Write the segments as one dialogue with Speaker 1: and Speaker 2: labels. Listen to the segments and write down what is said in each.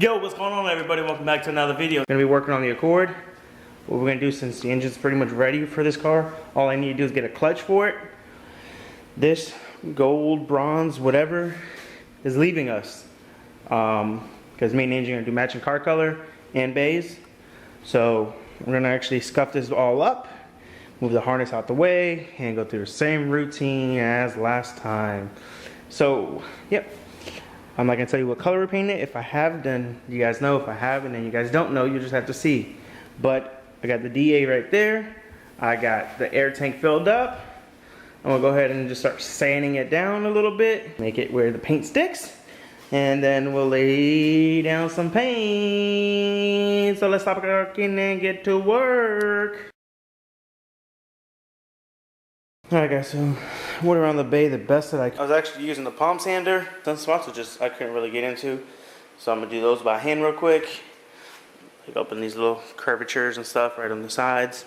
Speaker 1: Yo, what's going on everybody? Welcome back to another video. I'm gonna be working on the Accord. What we're gonna do, since the engine's pretty much ready for this car, all I need to do is get a clutch for it. This gold, bronze, whatever is leaving us. Because me and the engine are gonna do matching car color and bays. So we're gonna actually scuff this all up, move the harness out the way, and go through the same routine as last time. So, yep. I'm not gonna tell you what color we're painting it. If I have, then you guys know. If I haven't, and you guys don't know, you just have to see. But I got the DA right there. I got the air tank filled up. I'm gonna go ahead and just start sanding it down a little bit, make it where the paint sticks, and then we'll lay down some paint. So let's stop working and get to work. Alright guys, so I went around the bay the best that I could. I was actually using the palm sander. Some spots are just I couldn't really get into. So I'm gonna do those by hand real quick. Pick up in these little curvatures and stuff right on the sides.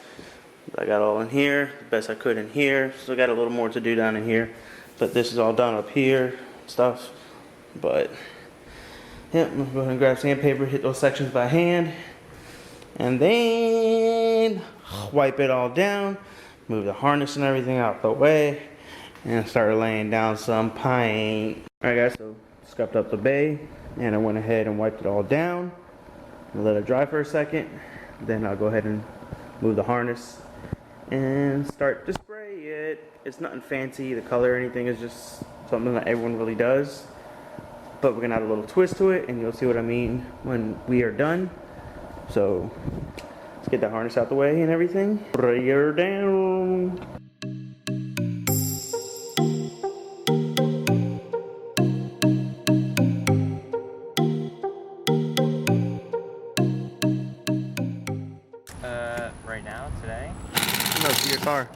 Speaker 1: I got all in here, the best I could in here. Still got a little more to do down in here. But this is all done up here, stuff. But yeah, I'm gonna go ahead and grab sandpaper, hit those sections by hand. And then wipe it all down. Move the harness and everything out the way and start laying down some paint. Alright guys, so scuffed up the bay and I went ahead and wiped it all down and let it dry for a second. Then I'll go ahead and move the harness and start to spray it. It's nothing fancy, the color or anything is just something that everyone really does. But we're gonna add a little twist to it and you'll see what I mean when we are done. So let's get the harness out the way and everything. Spray her down.
Speaker 2: Right now, today?
Speaker 1: No, to your car.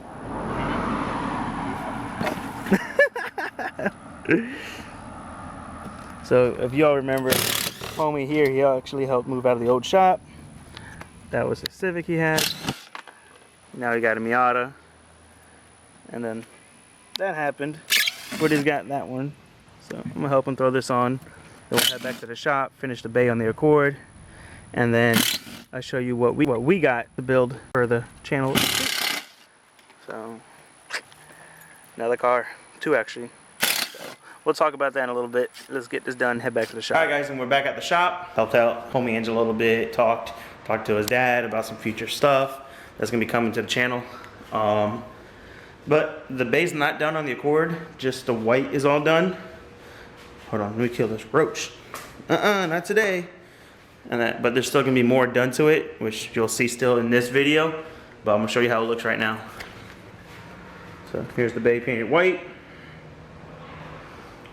Speaker 1: So if y'all remember, homie here, he actually helped move out of the old shop. That was a Civic he had. Now he got a Miata. And then that happened. But he's got that one. So I'm gonna help him throw this on. Then we'll head back to the shop, finish the bay on the Accord. And then I'll show you what we got to build for the channel. So another car, two actually. So we'll talk about that in a little bit. Let's get this done, head back to the shop. Alright guys, and we're back at the shop. Helped out homie Angel a little bit, talked to his dad about some future stuff that's gonna be coming to the channel. But the bay's not done on the Accord, just the white is all done. Hold on, let me kill this roach. Not today. But there's still gonna be more done to it, which you'll see still in this video. But I'm gonna show you how it looks right now. So here's the bay painted white.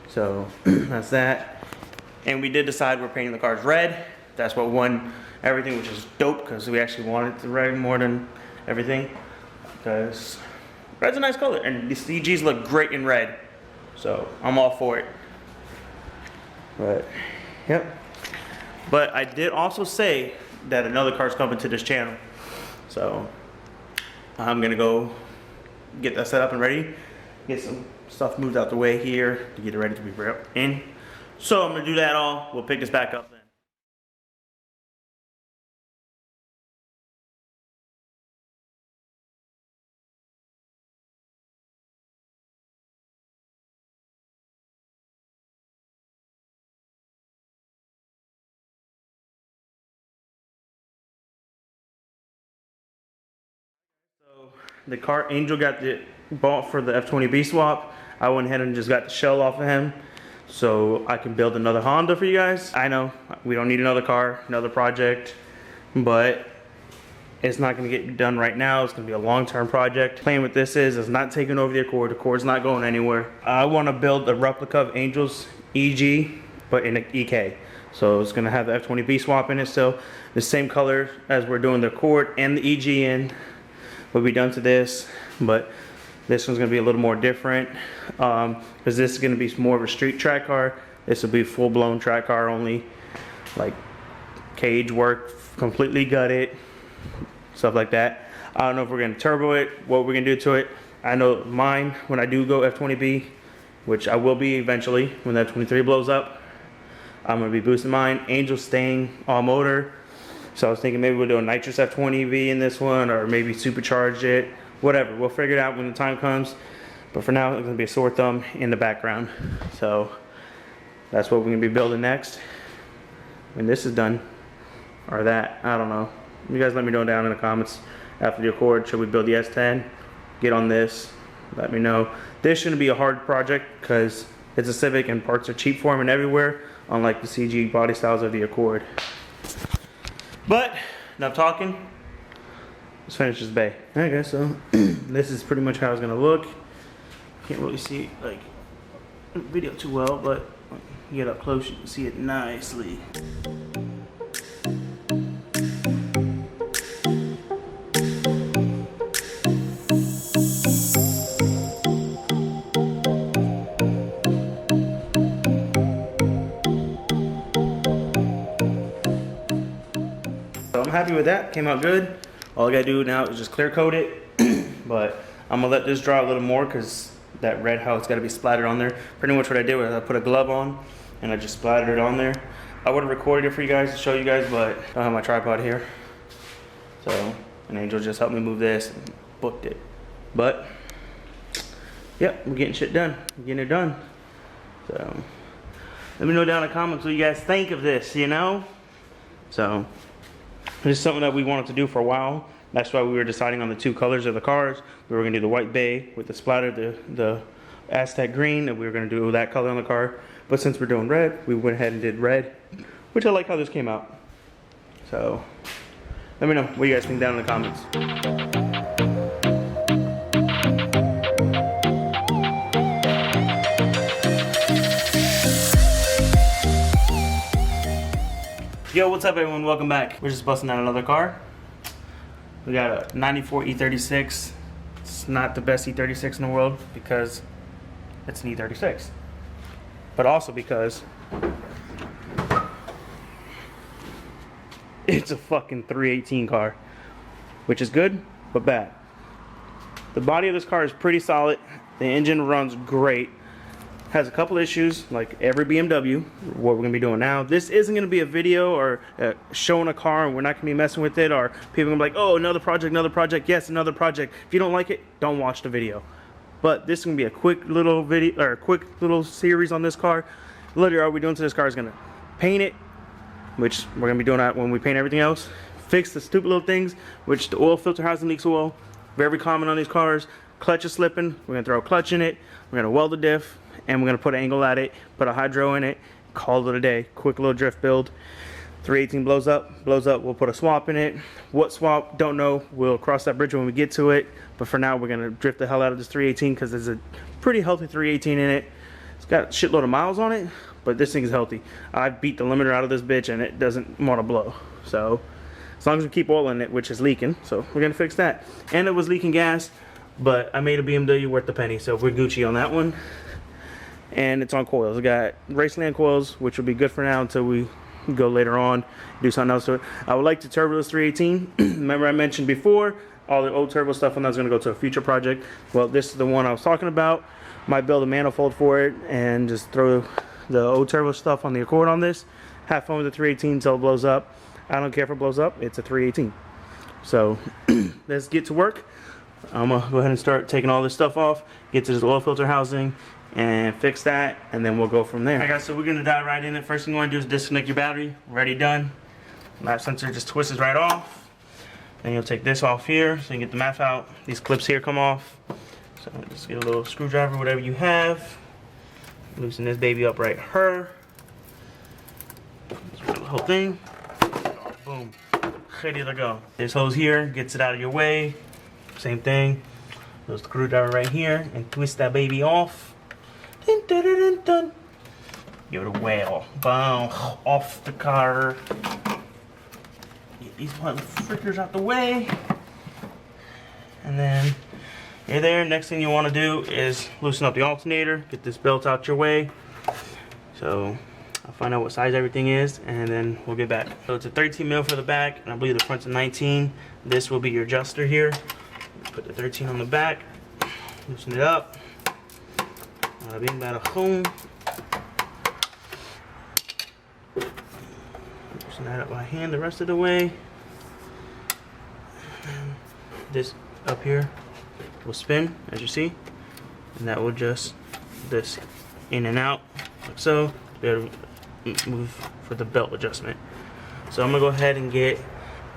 Speaker 1: So that's that. And we did decide we're painting the cars red. That's what won everything, which is dope because we actually wanted the red more than everything. Because red's a nice color, and the CGs look great in red. So I'm all for it. But yep. But I did also say that another car's coming to this channel. So I'm gonna go get that set up and ready. Get some stuff moved out the way here to get it ready to be in. So I'm gonna do that all. We'll pick this back up then. The car, Angel got the bought for the F23 swap. I went ahead and just got the shell off of him so I can build another Honda for you guys. I know we don't need another car, another project, but it's not gonna get done right now. It's gonna be a long-term project. Plan with this is not taking over the Accord. The Accord's not going anywhere. I wanna build a replica of Angel's EG, but in an EK. So it's gonna have the F23 swap in it still. The same color as we're doing the Accord and the EG in. Will be done to this, but this one's gonna be a little more different because this is gonna be more of a street track car. This will be full-blown track car only, like cage work, completely gutted, stuff like that. I don't know if we're gonna turbo it, what we're gonna do to it. I know mine, when I do go F20B, which I will be eventually when the F23 blows up, I'm gonna be boosting mine. Angel's staying all motor. So I was thinking maybe we'll do a nitrous F23 in this one, or maybe supercharge it. Whatever, we'll figure it out when the time comes. But for now, it's gonna be a sore thumb in the background. So that's what we're gonna be building next. When this is done, or that, I don't know. You guys let me know down in the comments after the Accord. Should we build the S10? Get on this, let me know. This shouldn't be a hard project because it's a Civic and parts are cheap for them and everywhere, unlike the CG body styles of the Accord. But, enough talking. Let's finish this bay. Alright guys, so this is pretty much how it's gonna look. Can't really see like video too well, but you get up close, you can see it nicely. So I'm happy with that, came out good. All I gotta do now is just clear coat it, but I'm gonna let this dry a little more because that red, how it's gotta be splattered on there. Pretty much what I did was I put a glove on and I just splattered it on there. I would have recorded it for you guys to show you guys, but I don't have my tripod here. So, an Angel just helped me move this and booked it. But, yep, we're getting shit done. We're getting it done. So, let me know down in the comments what you guys think of this, you know? So, this is something that we wanted to do for a while. That's why we were deciding on the two colors of the cars. We were gonna do the white bay with the splatter, the Aztec green, and we were gonna do that color on the car. But since we're doing red, we went ahead and did red, which I like how this came out. So, let me know what you guys think down in the comments. Yo, what's up everyone? Welcome back. We're just busting out another car. We got a 94 E36. It's not the best E36 in the world because it's an E36. But also because it's a fucking 318 car. Which is good, but bad. The body of this car is pretty solid. The engine runs great. Has a couple issues, like every BMW, what we're gonna be doing now. This isn't gonna be a video or showing a car and we're not gonna be messing with it, or people gonna be like, oh, another project, yes, another project. If you don't like it, don't watch the video. But this is gonna be a quick little video, or a quick little series on this car. Literally all we're doing to this car is gonna paint it, which we're gonna be doing that when we paint everything else. Fix the stupid little things, which the oil filter housing leaks oil. Very common on these cars. Clutch is slipping, we're gonna throw a clutch in it. We're gonna weld the diff, and we're gonna put an angle at it, put a hydro in it, call it a day. Quick little drift build. 318 blows up, we'll put a swap in it. What swap, don't know. We'll cross that bridge when we get to it. But for now, we're gonna drift the hell out of this 318 because there's a pretty healthy 318 in it. It's got a shitload of miles on it, but this thing is healthy. I beat the limiter out of this bitch and it doesn't wanna blow. So, as long as we keep oil in it, which is leaking, so we're gonna fix that. And it was leaking gas, but I made a BMW worth the penny, so we're Gucci on that one. And it's on coils. We got Raceland coils, which will be good for now until we go later on, do something else to it. I would like to turbo this 318. Remember I mentioned before, all the old turbo stuff, and that's gonna go to a future project. Well, this is the one I was talking about. Might build a manifold for it and just throw the old turbo stuff on the Accord on this. Have fun with the 318 until it blows up. I don't care if it blows up, it's a 318. So, let's get to work. I'm gonna go ahead and start taking all this stuff off, get to this oil filter housing, and fix that, and then we'll go from there. Alright guys, so we're gonna dive right in. The first thing you wanna do is disconnect your battery. Ready, done. Lap sensor just twists right off. Then you'll take this off here, so you can get the map out. These clips here come off. So just get a little screwdriver, whatever you have. Loosen this baby up right here. Just the whole thing. Boom. Ready to go. This hose here gets it out of your way. Same thing. Little screwdriver right here, and twist that baby off. Dun, dun, dun, dun, dun. Give it a whale. Boom. Off the car. Get these frickers out the way. And then you're there. Next thing you want to do is loosen up the alternator. Get this belt out your way. So I'll find out what size everything is, and then we'll get back. So it's a 13 mil for the back, and I believe the front's a 19. This will be your adjuster here. Put the 13 on the back. Loosen it up. Bada bing, bada boom. Loosen that up by hand the rest of the way. And this up here will spin, as you see, and that will just this in and out like so. Be move for the belt adjustment. So I'm gonna go ahead and get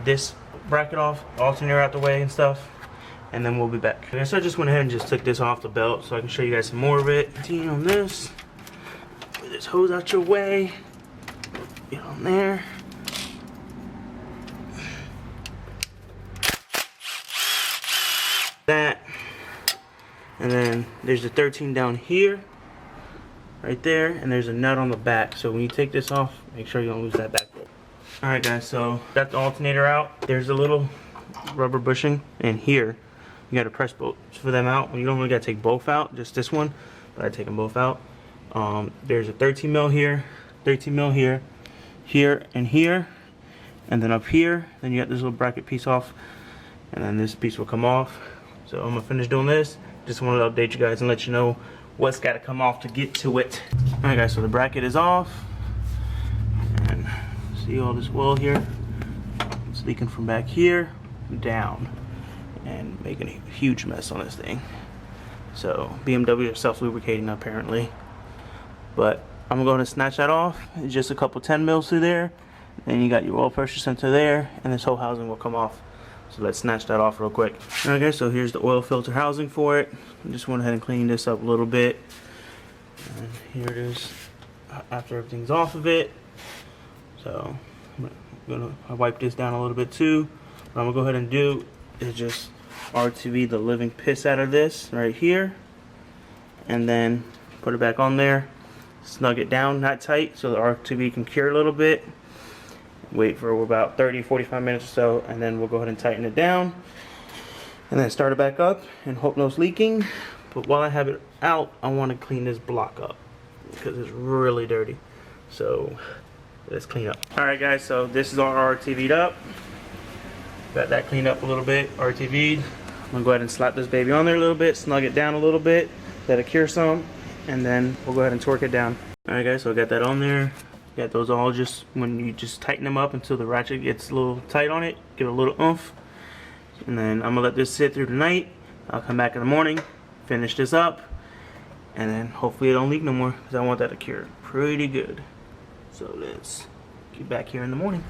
Speaker 1: this bracket off, alternator out the way and stuff, and then we'll be back. Okay, so I just went ahead and just took this off the belt so I can show you guys some more of it. On this, put this hose out your way, get on there. That, and then there's the 13 down here, right there, and there's a nut on the back. So when you take this off, make sure you don't lose that back. Alright guys, so got the alternator out. There's a little rubber bushing, and here you gotta press both for them out. You don't really gotta take both out, just this one, but I take them both out. There's a 13 mil here, 13 mil here, here and here, and then up here. Then you got this little bracket piece off, and then this piece will come off. So I'm gonna finish doing this. Just wanted to update you guys and let you know what's gotta come off to get to it. Alright guys, so the bracket is off. And see all this oil here? It's leaking from back here down and making a huge mess on this thing. So BMW is self-lubricating apparently. But I'm going to snatch that off. It's just a couple 10 mils through there. Then you got your oil pressure sensor there, and this whole housing will come off. So let's snatch that off real quick. Okay, so here's the oil filter housing for it. I just went ahead and cleaned this up a little bit. And here it is after everything's off of it. So I'm gonna wipe this down a little bit too. What I'm gonna go ahead and do is just RTV the living piss out of this right here, and then put it back on there. Snug it down not tight so the RTV can cure a little bit. Wait for about 30-45 minutes or so, and then we'll go ahead and tighten it down, and then start it back up and hope no leaking. But while I have it out, I want to clean this block up because it's really dirty. So let's clean up. Alright guys, so this is all RTV'd up. Got that cleaned up a little bit, RTV'd. I'm gonna go ahead and slap this baby on there a little bit, snug it down a little bit, let it cure some, and then we'll go ahead and torque it down. Alright guys, so I got that on there. Got those all just, when you just tighten them up until the ratchet gets a little tight on it, give it a little oomph. And then I'm gonna let this sit through the night. I'll come back in the morning, finish this up, and then hopefully it don't leak no more, because I want that to cure pretty good. So let's get back here in the morning.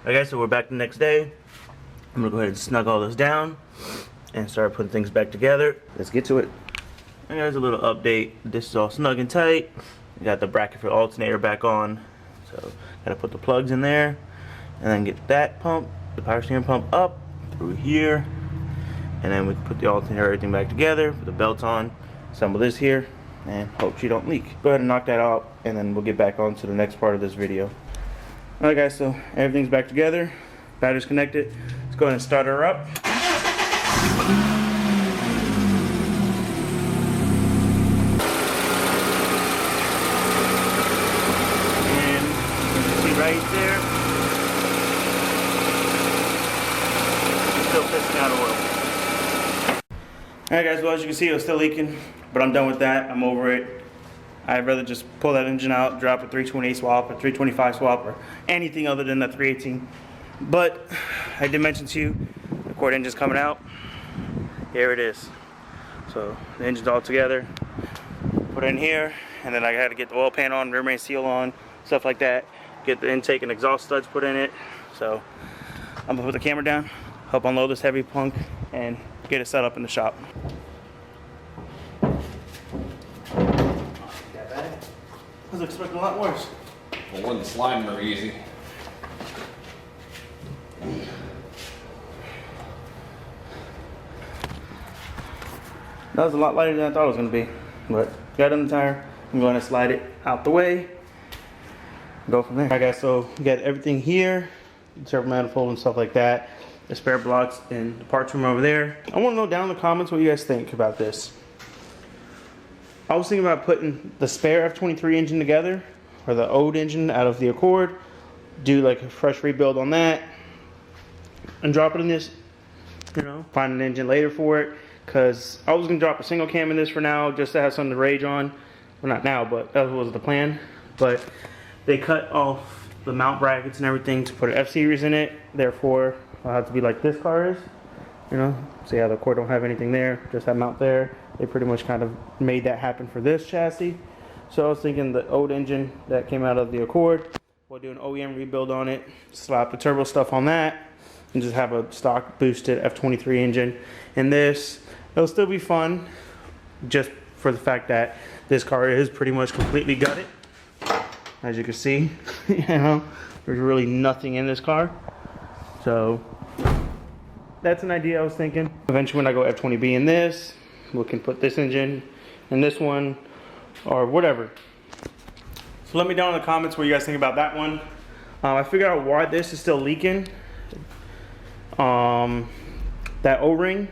Speaker 1: Okay, so we're back the next day. I'm gonna go ahead and snug all this down and start putting things back together. Let's get to it. And there's a little update. This is all snug and tight. We got the bracket for the alternator back on. So gotta put the plugs in there, and then get that pump, the power steering pump up through here, and then we can put the alternator, everything back together, put the belts on, assemble this here, and hope she don't leak. Go ahead and knock that out, and then we'll get back on to the next part of this video. Alright guys, so everything's back together, battery's connected. Let's go ahead and start her up. Right there. Still pissing out oil. Alright guys, well as you can see it was still leaking, but I'm done with that. I'm over it. I'd rather just pull that engine out, drop a 328 swap or 325 swap or anything other than a 318. But I did mention to you, the quart engine's coming out. Here it is. So the engine's all together. Put it in here, and then I had to get the oil pan on, rear main seal on, stuff like that. Get the intake and exhaust studs put in it. So I'm gonna put the camera down, help unload this heavy punk, and get it set up in the shop. I was expecting a lot worse.
Speaker 2: Well, it wasn't sliding very easy.
Speaker 1: That was a lot lighter than I thought it was gonna be, but got on the tire. I'm going to slide it out the way. Go from there. Alright guys, so we got everything here, the turbo manifold and stuff like that, the spare blocks and the parts room over there. I want to know down in the comments what you guys think about this. I was thinking about putting the spare F23 engine together, or the old engine out of the Accord, do like a fresh rebuild on that, and drop it in this, you know, find an engine later for it, because I was going to drop a single cam in this for now, just to have something to rage on. Well, not now, but that was the plan. But they cut off the mount brackets and everything to put an F-Series in it. Therefore, I'll have to be like this car is, you know. So yeah, the Accord don't have anything there, just that mount there. They pretty much kind of made that happen for this chassis. So I was thinking the old engine that came out of the Accord, we'll do an OEM rebuild on it, slap the turbo stuff on that, and just have a stock boosted F23 engine. And this, it'll still be fun, just for the fact that this car is pretty much completely gutted. As you can see, you know, there's really nothing in this car. So that's an idea I was thinking. Eventually when I go F20B in this, we can put this engine in this one or whatever. So let me know in the comments what you guys think about that one. I figured out why this is still leaking. That O-ring,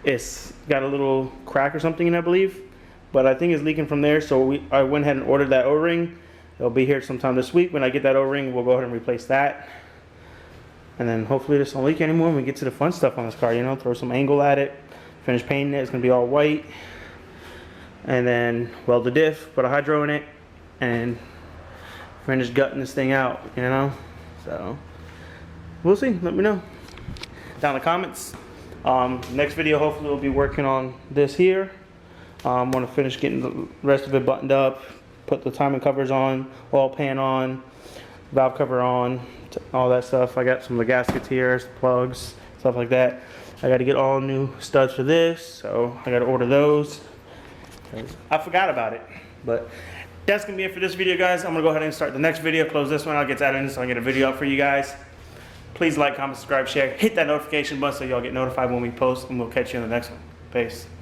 Speaker 1: it's got a little crack or something in it, I believe. But I think it's leaking from there, so I went ahead and ordered that O-ring. It'll be here sometime this week. When I get that O-ring, we'll go ahead and replace that. And then hopefully this won't leak anymore when we get to the fun stuff on this car, you know, throw some angle at it, finish painting it, it's gonna be all white. And then weld the diff, put a hydro in it, and finish gutting this thing out, you know? So, we'll see, let me know down in the comments. Next video, hopefully we'll be working on this here. I'm gonna finish getting the rest of it buttoned up, put the timing covers on, oil pan on, valve cover on, all that stuff. I got some of the gaskets here, plugs, stuff like that. I got to get all new studs for this, so I got to order those. I forgot about it, but that's gonna be it for this video, guys. I'm gonna go ahead and start the next video, close this one, I'll get that in so I can get a video up for you guys. Please like, comment, subscribe, share, hit that notification button so y'all get notified when we post, and we'll catch you in the next one. Peace.